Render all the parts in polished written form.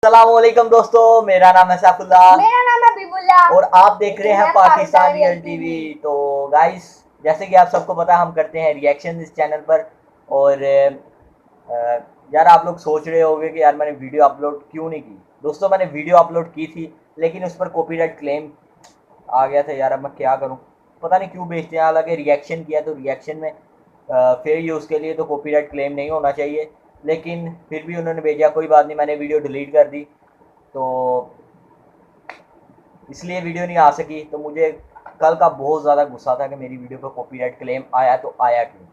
अस्सलामुअलैकुम दोस्तों, मेरा नाम है सैफुल्लाह। मेरा नाम है बिबुल्ला और आप देख रहे हैं पाकिस्तान रियल टीवी। तो गाइस, जैसे कि आप सबको पता है, हम करते हैं रिएक्शन इस चैनल पर। और यार, आप लोग सोच रहे होंगे कि यार मैंने वीडियो अपलोड क्यों नहीं की। दोस्तों, मैंने वीडियो अपलोड की थी, लेकिन उस पर कॉपीराइट क्लेम आ गया था। यार अब मैं क्या करूं, पता नहीं क्यों बेचते हैं। हालांकि रिएक्शन किया तो रिएक्शन में फेयर यूज़ के लिए तो कॉपीराइट क्लेम नहीं होना चाहिए, लेकिन फिर भी उन्होंने भेजा। कोई बात नहीं, मैंने वीडियो डिलीट कर दी, तो इसलिए वीडियो नहीं आ सकी। तो मुझे कल का बहुत ज़्यादा गुस्सा था कि मेरी वीडियो पर कॉपीराइट क्लेम आया तो आया क्यों।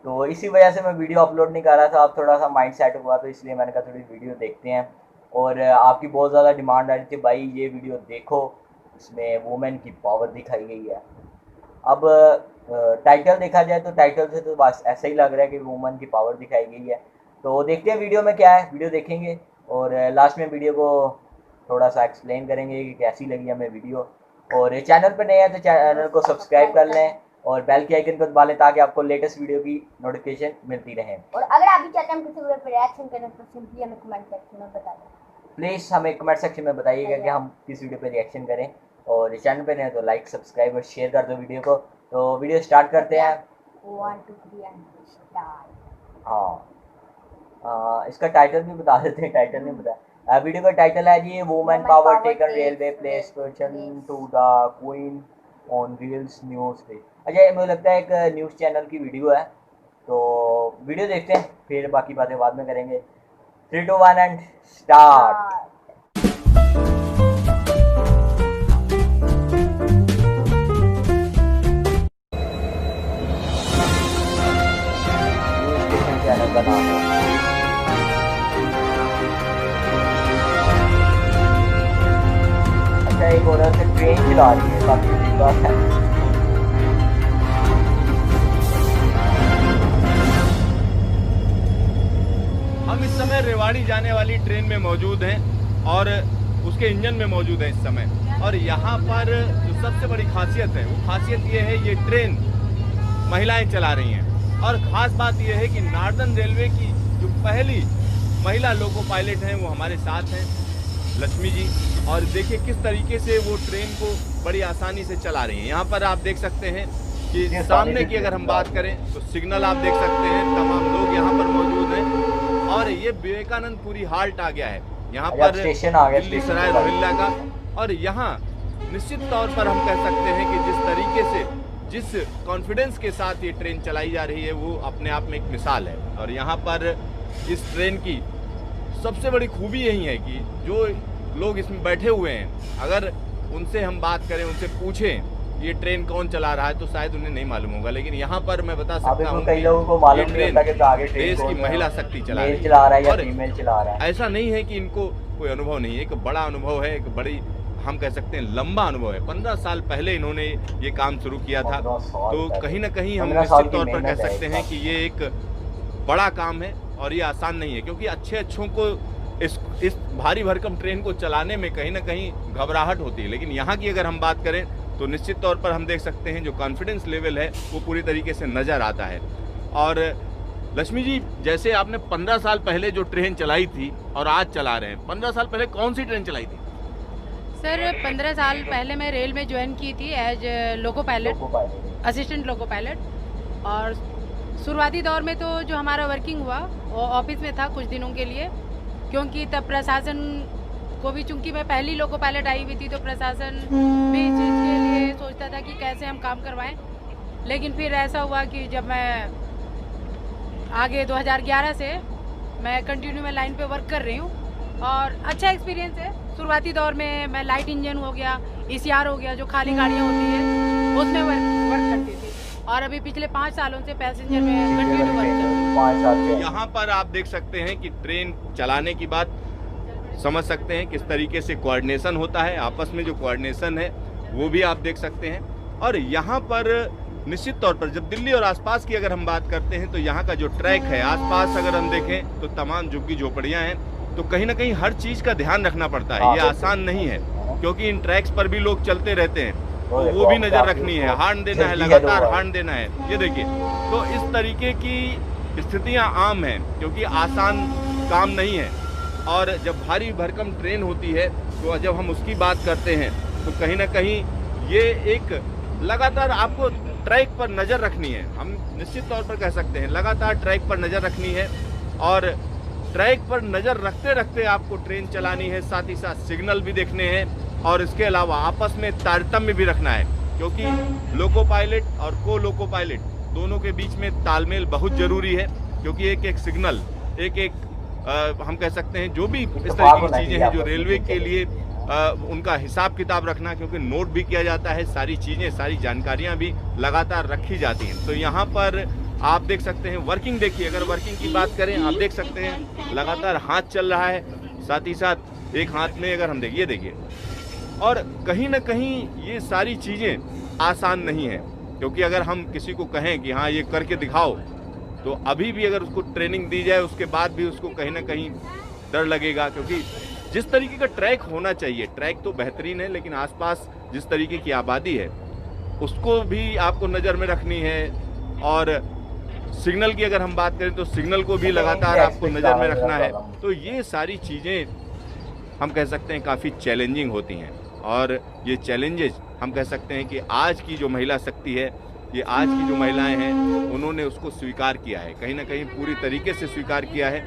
तो इसी वजह से मैं वीडियो अपलोड नहीं कर रहा था। अब थोड़ा सा माइंड सेट हुआ, तो इसलिए मैंने कहा थोड़ी वीडियो देखते हैं। और आपकी बहुत ज़्यादा डिमांड आ रही थी, भाई ये वीडियो देखो, इसमें वुमेन की पावर दिखाई गई है। अब टाइटल देखा जाए तो टाइटल से तो बस ऐसा ही लग रहा है कि वुमेन की पावर दिखाई गई है। तो देखते हैं वीडियो में क्या है, वीडियो देखेंगे और लास्ट में वीडियो को थोड़ा सा एक्सप्लेन करेंगे कि कैसी लगी हमें वीडियो। और चैनल पर नए हैं तो चैनल को सब्सक्राइब कर लें और बेल के आइकन को दबा लें, ताकि आपको लेटेस्ट वीडियो की नोटिफिकेशन मिलती रहे। और अगर आप भी चाहते हैं हम किसी वीडियो पर रिएक्शन करें तो सिंपली हमें कमेंट सेक्शन में बता दें। प्लीज़ हमें कमेंट सेक्शन में बताइएगा कि हम किस वीडियो पे रिएक्शन करें। और चैनल पे नए तो लाइक, सब्सक्राइब और शेयर कर दो वीडियो को। तो वीडियो स्टार्ट करते हैं। 1 2 3 एंड स्टार्ट। हाँ, इसका टाइटल भी बता देते हैं। टाइटल नहीं बताया। वीडियो का टाइटल है जी, women power taken railway place question to the queen on reels news पे। अच्छा, मुझे लगता है एक न्यूज़ चैनल की वीडियो है। तो वीडियो देखते हैं, फिर बाकी बातें बाद में करेंगे। 3 2 1 एंड स्टार्ट। चैनल का नाम है। अच्छा, एक औरत ट्रेन चला रही है, काफी अच्छी बात है। हम इस समय रेवाड़ी जाने वाली ट्रेन में मौजूद हैं और उसके इंजन में मौजूद हैं इस समय। और यहाँ पर जो सबसे बड़ी खासियत है, वो खासियत ये है, ये ट्रेन महिलाएं चला रही हैं। और ख़ास बात यह है कि नॉर्दर्न रेलवे की जो पहली महिला लोको पायलट हैं वो हमारे साथ हैं, लक्ष्मी जी। और देखिए किस तरीके से वो ट्रेन को बड़ी आसानी से चला रही हैं। यहाँ पर आप देख सकते हैं कि सामने की अगर हम बात करें तो सिग्नल आप देख सकते हैं, तमाम लोग यहाँ पर मौजूद हैं। और ये विवेकानंदपुरी हाल्ट आ गया है यहाँ पर, दिल्ली सराय रोहिल्ला का। और यहाँ निश्चित तौर पर हम कह सकते हैं कि जिस तरीके से, जिस कॉन्फिडेंस के साथ ये ट्रेन चलाई जा रही है, वो अपने आप में एक मिसाल है। और यहाँ पर इस ट्रेन की सबसे बड़ी खूबी यही है कि जो लोग इसमें बैठे हुए हैं, अगर उनसे हम बात करें, उनसे पूछें ये ट्रेन कौन चला रहा है, तो शायद उन्हें नहीं मालूम होगा। लेकिन यहाँ पर मैं बता सकता हूँ कई लोगों को मालूम नहीं होता कि आगे देश की महिला शक्ति चला रही है या फीमेल चला रहा है। ऐसा नहीं है कि इनको कोई अनुभव नहीं है, एक बड़ा अनुभव है, एक बड़ी, हम कह सकते हैं लंबा अनुभव है। 15 साल पहले इन्होंने ये काम शुरू किया था। तो कहीं ना कहीं हम निश्चित तौर पर कह सकते हैं कि ये एक बड़ा काम है और ये आसान नहीं है, क्योंकि अच्छों को इस भारी भरकम ट्रेन को चलाने में कहीं ना कहीं घबराहट होती है। लेकिन यहाँ की अगर हम बात करें तो निश्चित तौर पर हम देख सकते हैं जो कॉन्फिडेंस लेवल है वो पूरी तरीके से नज़र आता है। और लक्ष्मी जी, जैसे आपने 15 साल पहले जो ट्रेन चलाई थी और आज चला रहे हैं, 15 साल पहले कौन सी ट्रेन चलाई थी? सर, 15 साल पहले मैं रेल में ज्वाइन की थी as loco pilot, assistant loco pilot. और शुरुआती दौर में तो जो हमारा वर्किंग हुआ वो ऑफिस में था कुछ दिनों के लिए, क्योंकि तब प्रशासन को भी, चूंकि मैं पहली लोको पायलट आई हुई थी, तो प्रशासन भी इस चीज़ के लिए सोचता था कि कैसे हम काम करवाएं। लेकिन फिर ऐसा हुआ कि जब मैं आगे 2011 से मैं कंटिन्यू में लाइन पे वर्क कर रही हूँ और अच्छा एक्सपीरियंस है। शुरुआती दौर में मैं लाइट इंजन हो गया, ECR हो गया, जो खाली गाड़ियाँ होती है उसमें वर्क करती थी। और अभी पिछले 5 सालों से पैसेंजर में कंटिन्यू वर्क कर रही हूँ। यहाँ पर आप देख सकते हैं कि ट्रेन चलाने की बात समझ सकते हैं किस तरीके से कोऑर्डिनेशन होता है, आपस में जो कोऑर्डिनेशन है वो भी आप देख सकते हैं। और यहाँ पर निश्चित तौर पर जब दिल्ली और आसपास की अगर हम बात करते हैं तो यहाँ का जो ट्रैक है, आसपास अगर हम देखें तो तमाम झुग्गी झोपड़ियाँ हैं। तो कहीं ना कहीं हर चीज़ का ध्यान रखना पड़ता है, ये आसान नहीं है, क्योंकि इन ट्रैक्स पर भी लोग चलते रहते हैं, तो वो भी नज़र रखनी है, हॉर्न देना है, लगातार हॉर्न देना है। ये देखिए, तो इस तरीके की स्थितियाँ आम हैं, क्योंकि आसान काम नहीं है। और जब भारी भरकम ट्रेन होती है तो जब हम उसकी बात करते हैं तो कहीं ना कहीं ये एक लगातार आपको ट्रैक पर नज़र रखनी है। हम निश्चित तौर पर कह सकते हैं लगातार ट्रैक पर नज़र रखनी है और ट्रैक पर नज़र रखते रखते आपको ट्रेन चलानी है, साथ ही साथ सिग्नल भी देखने हैं और इसके अलावा आपस में तारतम्य भी रखना है, क्योंकि लोको पायलट और को लोको पायलट दोनों के बीच में तालमेल बहुत ज़रूरी है। क्योंकि एक एक सिग्नल हम कह सकते हैं जो भी इस तरह की चीज़ें हैं जो रेलवे के लिए उनका हिसाब किताब रखना, क्योंकि नोट भी किया जाता है, सारी चीज़ें सारी जानकारियां भी लगातार रखी जाती हैं। तो यहाँ पर आप देख सकते हैं वर्किंग, देखिए अगर वर्किंग की बात करें आप देख सकते हैं लगातार हाथ चल रहा है, साथ ही साथ एक हाथ में अगर हम देखिए और कहीं ना कहीं ये सारी चीज़ें आसान नहीं है। क्योंकि अगर हम किसी को कहें कि हाँ ये करके दिखाओ, तो अभी भी अगर उसको ट्रेनिंग दी जाए उसके बाद भी उसको कहीं ना कहीं डर लगेगा, क्योंकि जिस तरीके का ट्रैक होना चाहिए, ट्रैक तो बेहतरीन है लेकिन आसपास जिस तरीके की आबादी है उसको भी आपको नज़र में रखनी है। और सिग्नल की अगर हम बात करें तो सिग्नल को भी लगातार आपको नज़र में रखना है। तो ये सारी चीज़ें हम कह सकते हैं काफ़ी चैलेंजिंग होती हैं और ये चैलेंजेस हम कह सकते हैं कि आज की जो महिला शक्ति है, ये आज की जो महिलाएं हैं उन्होंने उसको स्वीकार किया है, कहीं ना कहीं पूरी तरीके से स्वीकार किया है।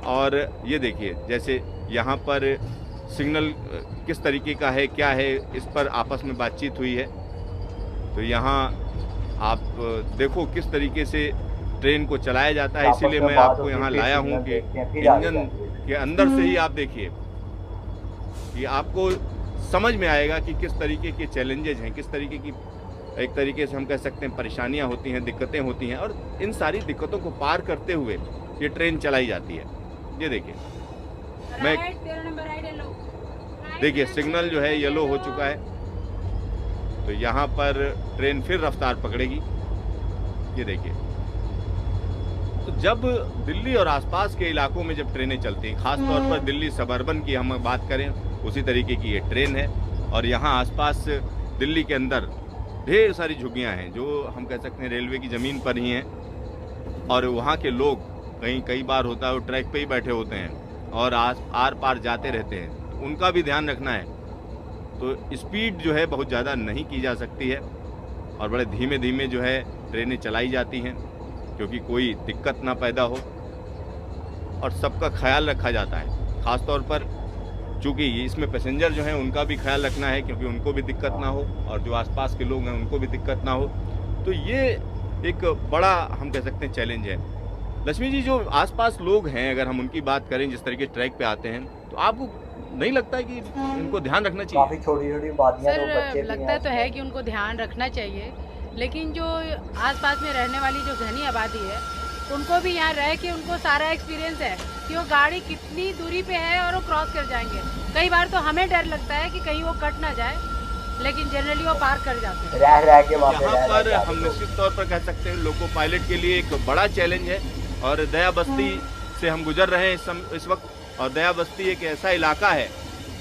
और ये देखिए जैसे यहाँ पर सिग्नल किस तरीके का है, क्या है, इस पर आपस में बातचीत हुई है। तो यहाँ आप देखो किस तरीके से ट्रेन को चलाया जाता है, इसीलिए मैं आपको यहाँ लाया हूँ कि इंजन के अंदर से ही आप देखिए कि आपको समझ में आएगा कि किस तरीके के चैलेंजेस हैं, किस तरीके की एक तरीके से हम कह सकते हैं परेशानियाँ होती हैं, दिक्कतें होती हैं और इन सारी दिक्कतों को पार करते हुए ये ट्रेन चलाई जाती है। ये देखिए मैं देखिए सिग्नल जो है येलो हो चुका है, तो यहाँ पर ट्रेन फिर रफ्तार पकड़ेगी। ये देखिए, तो जब दिल्ली और आसपास के इलाकों में जब ट्रेनें चलती हैं, खास तौर पर दिल्ली सबर्बन की हम बात करें, उसी तरीके की ये ट्रेन है और यहाँ आसपास दिल्ली के अंदर ढेर सारी झुग्गियाँ हैं जो हम कह सकते हैं रेलवे की ज़मीन पर ही हैं और वहाँ के लोग कई बार होता है वो ट्रैक पे ही बैठे होते हैं और आर पार जाते रहते हैं, तो उनका भी ध्यान रखना है। तो स्पीड जो है बहुत ज़्यादा नहीं की जा सकती है और बड़े धीमे धीमे जो है ट्रेनें चलाई जाती हैं, क्योंकि कोई दिक्कत ना पैदा हो और सबका ख्याल रखा जाता है। ख़ास तौर पर चूँकि इसमें पैसेंजर जो हैं उनका भी ख्याल रखना है, क्योंकि उनको भी दिक्कत ना हो और जो आसपास के लोग हैं उनको भी दिक्कत ना हो। तो ये एक बड़ा हम कह सकते हैं चैलेंज है। लक्ष्मी जी, जो आसपास लोग हैं अगर हम उनकी बात करें, जिस तरीके ट्रैक पे आते हैं, तो आपको नहीं लगता है कि उनको ध्यान रखना चाहिए? काफ़ी छोटी-छोटी बातियां तो बच्चे सर लगता तो है कि उनको ध्यान रखना चाहिए, लेकिन जो आसपास में रहने वाली जो घनी आबादी है उनको भी यहाँ रह के उनको सारा एक्सपीरियंस है कि वो गाड़ी कितनी दूरी पे है और वो क्रॉस कर जाएंगे। कई बार तो हमें डर लगता है कि कहीं वो कट ना जाए, लेकिन जनरली वो पार कर जाते हैं। रह के यहाँ पर हम निश्चित तौर पर कह सकते हैं लोको पायलट के लिए एक बड़ा चैलेंज है। और दया बस्ती से हम गुजर रहे हैं इस वक्त, और दया बस्ती एक ऐसा इलाका है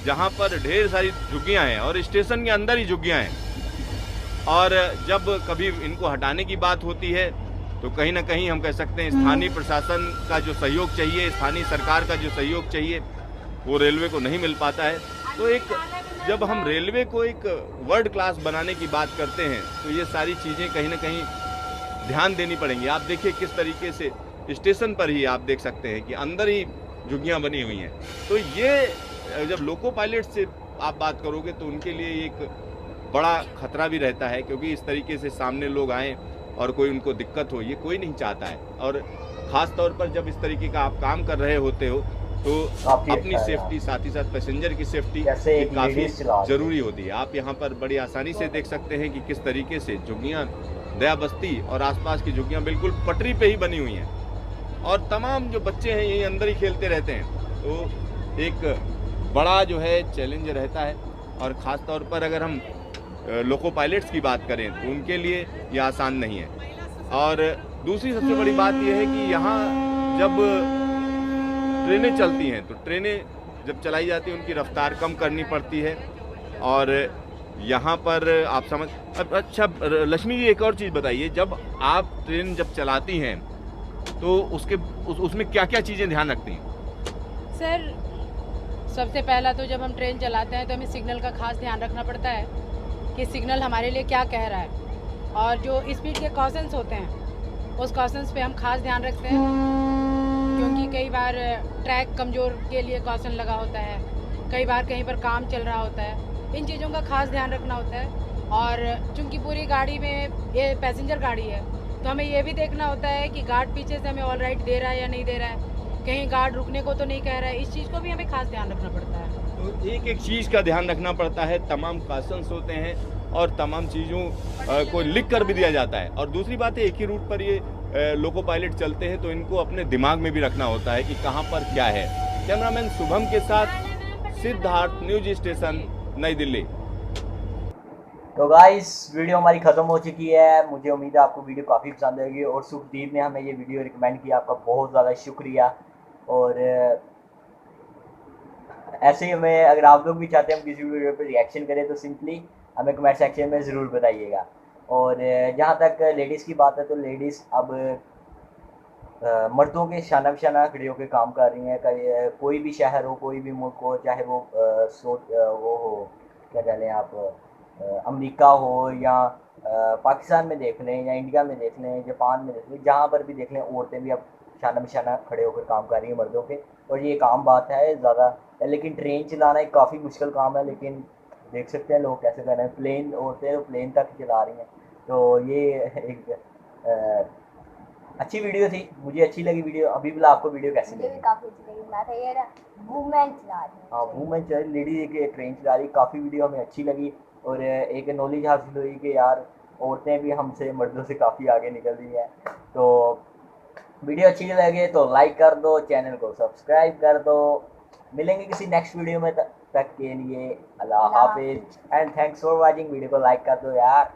जहाँ पर ढेर सारी झुग्गियाँ हैं और स्टेशन के अंदर ही झुग्गियाँ हैं। और जब कभी इनको हटाने की बात होती है तो कहीं ना कहीं हम कह सकते हैं स्थानीय प्रशासन का जो सहयोग चाहिए, स्थानीय सरकार का जो सहयोग चाहिए, वो रेलवे को नहीं मिल पाता है। तो एक जब हम रेलवे को एक वर्ल्ड क्लास बनाने की बात करते हैं तो ये सारी चीज़ें कहीं ना कहीं ध्यान देनी पड़ेंगी। आप देखिए किस तरीके से स्टेशन पर ही आप देख सकते हैं कि अंदर ही झुग्गियाँ बनी हुई हैं। तो ये जब लोको पायलट से आप बात करोगे तो उनके लिए एक बड़ा खतरा भी रहता है, क्योंकि इस तरीके से सामने लोग आएँ और कोई उनको दिक्कत हो, ये कोई नहीं चाहता है। और ख़ास तौर पर जब इस तरीके का आप काम कर रहे होते हो तो अपनी सेफ्टी, साथ ही साथ पैसेंजर की सेफ्टी काफ़ी ज़रूरी होती है। आप यहाँ पर बड़ी आसानी से देख सकते हैं कि किस तरीके से झुग्गियाँ, दया बस्ती और आसपास की झुग्गियाँ बिल्कुल पटरी पे ही बनी हुई हैं और तमाम जो बच्चे हैं यही अंदर ही खेलते रहते हैं। तो एक बड़ा जो है चैलेंज रहता है। और ख़ास तौर पर अगर हम लोको पायलट्स की बात करें तो उनके लिए ये आसान नहीं है। और दूसरी सबसे बड़ी बात यह है कि यहाँ जब ट्रेनें चलती हैं तो ट्रेनें जब चलाई जाती हैं उनकी रफ्तार कम करनी पड़ती है। और यहाँ पर आप समझ अच्छा लक्ष्मी जी, एक और चीज़ बताइए, जब आप ट्रेन जब चलाती हैं तो उसमें क्या क्या चीज़ें ध्यान रखती हैं? सर सबसे पहला तो जब हम ट्रेन चलाते हैं तो हमें सिग्नल का खास ध्यान रखना पड़ता है कि सिग्नल हमारे लिए क्या कह रहा है, और जो स्पीड के कॉशंस होते हैं उस कॉशंस पे हम खास ध्यान रखते हैं, क्योंकि कई बार ट्रैक कमज़ोर के लिए कॉशन लगा होता है, कई बार कहीं पर काम चल रहा होता है, इन चीज़ों का खास ध्यान रखना होता है। और चूंकि पूरी गाड़ी में ये पैसेंजर गाड़ी है तो हमें ये भी देखना होता है कि गार्ड पीछे से हमें ऑल राइट दे रहा है या नहीं दे रहा है, कहीं गार्ड रुकने को तो नहीं कह रहा है, इस चीज़ को भी हमें खास ध्यान रखना पड़ता है। तो एक एक चीज़ का ध्यान रखना पड़ता है, तमाम काशंस होते हैं और तमाम चीज़ों को लिख कर भी दिया जाता है। और दूसरी बात है, एक ही रूट पर ये लोको पायलट चलते हैं तो इनको अपने दिमाग में भी रखना होता है कि कहाँ पर क्या है। कैमरामैन शुभम के साथ सिद्धार्थ, न्यूज स्टेशन, नई दिल्ली। तो गाइस वीडियो हमारी ख़त्म हो चुकी है। मुझे उम्मीद है आपको वीडियो काफ़ी पसंद आएगी और सुखदीप ने हमें ये वीडियो रिकमेंड किया, आपका बहुत ज़्यादा शुक्रिया। और ऐसे ही हमें अगर आप लोग भी चाहते हैं हम किसी वीडियो पर रिएक्शन करें तो सिंपली हमें कमेंट सेक्शन में ज़रूर बताइएगा। और जहाँ तक लेडीज़ की बात है तो लेडीज़ अब मर्दों के शाना बशाना खड़े होकर काम कर रही हैं। कोई भी शहर हो, कोई भी मुल्क हो, चाहे वो वो हो, क्या कह लें आप, अमेरिका हो या पाकिस्तान में देख लें या इंडिया में देख लें, जापान में देख लें, जहाँ पर भी देख लें औरतें भी अब शाना बशाना खड़े होकर काम कर रही हैं मर्दों के। और ये काम बात है ज़्यादा, लेकिन ट्रेन चलाना एक काफ़ी मुश्किल काम है, लेकिन देख सकते हैं लोग कैसे कर रहे हैं। प्लेन औरतें तो प्लेन तक चला रही हैं। तो ये एक अच्छी वीडियो थी, मुझे अच्छी लगी वीडियो। अभी भी आपको वीडियो कैसी मुझे भी लगी? काफी अच्छी लगी। मैं था ये ना वुमेन चला रही हाँ, है। वूमेन लेडी एक ट्रेन चला रही, काफ़ी वीडियो हमें अच्छी लगी और एक नॉलेज हासिल हुई कि यार औरतें भी हमसे मर्दों से काफ़ी आगे निकल रही हैं। तो वीडियो अच्छी लगे तो लाइक कर दो, चैनल को सब्सक्राइब कर दो। मिलेंगे किसी नेक्स्ट वीडियो में, तक के लिए अल्लाह हाफिज़ and thanks for watching. Video को लाइक कर दो यार।